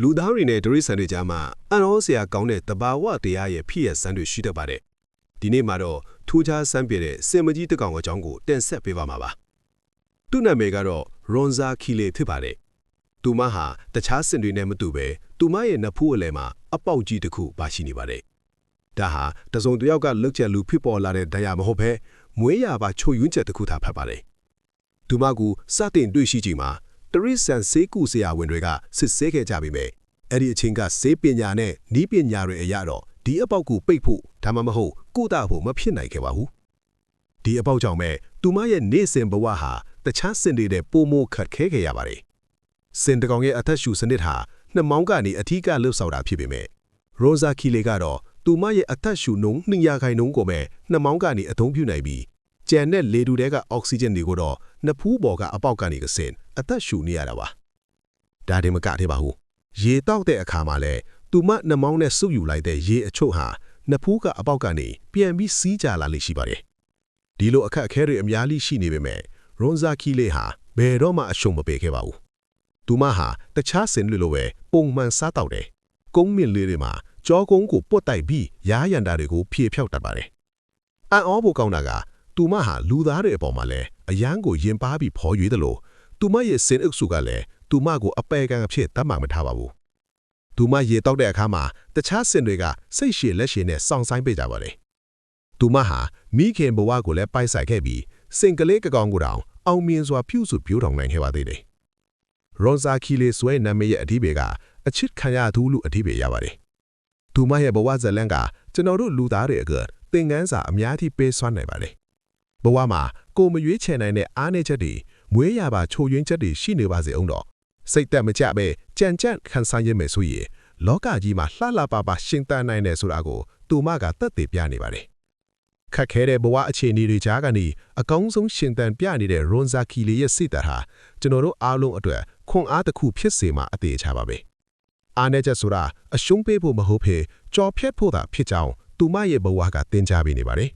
လူသားတွေနဲ့ဒရိစံတွေကြားမှာအန်ရောဆရာကောင်းတဲ့တဘာဝတရားရဲ့ဖြစ်ရစံတွေရှိတတ်ပါတယ်။ဒီနေ့မှာတော့ထူးခြားစမ်းပြတဲ့စင်မကြီးတကောင်အကြောင်းကိုတင်ဆက်ပေးပါမှာပါ။သူ့နာမည်ကတော့ရွန်ဇာခီလေဖြစ်ပါတယ်။သူမဟာတခြားစင်တွေနဲ့မတူပဲသူမရဲ့နဖူးအလဲမှာအပေါက်ကြီးတစ်ခုပါရှိနေပါတယ်။ဒါဟာတစုံတစ်ယောက်ကလုတ်ချက်လူဖြစ်ပေါ်လာတဲ့တရားမဟုတ်ဘဲမွေးရပါချိုယွင်းချက်တစ်ခုသာဖတ်ပါတယ်။သူမကစတင်တွေ့ရှိချိန်မှာတရိစံဆေးကုဆရာဝန်တွေကစစ်ဆေးခဲ့ကြပြီမဲ့အဲ့ဒီအချိန်ကဆေးပညာနဲ့နီးပညာတွေအရတော့ဒီအပေါက်ကိုပိတ်ဖို့ဒါမှမဟုတ်ကုသဖို့မဖြစ်နိုင်ခဲ့ပါဘူးဒီအပေါက်ကြောင့်ပဲသူမရဲ့နေစဉ်ဘဝဟာတခြားစင်တွေတဲ့ပိုမိုခက်ခဲခဲ့ရပါတယ်စင်တကောင်ရဲ့အသက်ရှူစနစ်ဟာနှမောင်းကနေအထီးကလှုပ်ဆောင်တာဖြစ်ပေမဲ့ရိုဇာခီလေကတော့သူမရဲ့အသက်ရှူနှုန်း200ခိုင်နှုန်းကိုပဲနှမောင်းကနေအသုံးပြုနိုင်ပြီးကျန်တဲ့လေတူတဲကအောက်ဆီဂျင်တွေကိုတော့နှဖူးပေါ်ကအပေါက်ကနေကစင်အသက်ရှူနေရတာပါဒါတင်မကသေးပါဘူးရေတောက်တဲ့အခါမှာလဲသူမနှမောင်းနဲ့စုပ်ယူလိုက်တဲ့ရေအချို့ဟာနှဖူးကအပေါက်ကနေပြန်ပြီးစီးကြလာလိမ့်ရှိပါတယ်ဒီလိုအခက်အခဲတွေအများကြီးရှိနေပေမဲ့ရွန်ဇာခီလေဟာဘယ်တော့မှအရှုံးမပေးခဲ့ပါဘူးသူမဟာတခြားစင်တွေလိုပဲပုံမှန်စားတောက်တယ်ကုန်းမြင့်လေးတွေမှာကြောကုန်းကိုပုတ်တိုက်ပြီးရားရန်တာတွေကိုဖြေဖြောက်တတ်ပါတယ်အန်အောဖို့ကောင်းတာကသူမဟာလူသားတွေအပေါ်မှာလဲအယမ်းကိုရင်ပါပြီးဖော်ရွေးတယ်လို့သူမရဲ့စင်အုပ်စုကလည်းသူမကိုအပေကံအဖြစ်တတ်မှမထားပါဘူးသူမရေတောက်တဲ့အခါမှာတခြားစင်တွေကစိတ်ရှည်လက်ရှည်နဲ့စောင့်ဆိုင်ပေးကြပါတယ်သူမဟာမိခင်ဘဝကိုလည်းပိုက်ဆိုင်ခဲ့ပြီးစင်ကလေးကောင်ကိုတောင်အောင်မြင်စွာပြုစုပြောထောင်နိုင်ခဲ့ပါသေးတယ်ရွန်ဇာခီလေဆွဲနာမည်ရဲ့အဓိပ္ပာယ်ကအချစ်ခံရသူလို့အဓိပ္ပာယ်ရပါတယ်သူမရဲ့ဘဝဇလန်းကကျွန်တော်တို့လူသားတွေအတွက်သင်ခန်းစာအများကြီးပေးစွမ်းနိုင်ပါတယ်ဘဝမှာကိုမရွေးချယ်နိုင်တဲ့အားနည်းချက်တွေမွေးရပါချိုယွင်းချက်တွေရှိနေပါစေအောင်တော့စိတ်သက်မကြပဲကြံကြံ့ခံစားရမယ်ဆိုရင်လောကကြီးမှာလှလှပပရှင်သန်နိုင်တယ်ဆိုတာကိုသူမကသက်သေပြနေပါတယ်ခက်ခဲတဲ့ဘဝအခြေအနေတွေကြားကနေအကောင်းဆုံးရှင်သန်ပြနေတဲ့ရွန်ဇာခီလေရဲ့စိတ်ဓာတ်ဟာကျွန်တော်တို့အားလုံးအတွက်ခွန်အားတစ်ခုဖြစ်စေမှာအသေးချပါပဲအားနည်းချက်ဆိုတာအရှုံးပေးဖို့မဟုတ်ဘဲကြော်ဖြတ်ဖို့သာဖြစ်ကြောင်းသူမရဲ့ဘဝကသင်ကြားပေးနေပါတယ်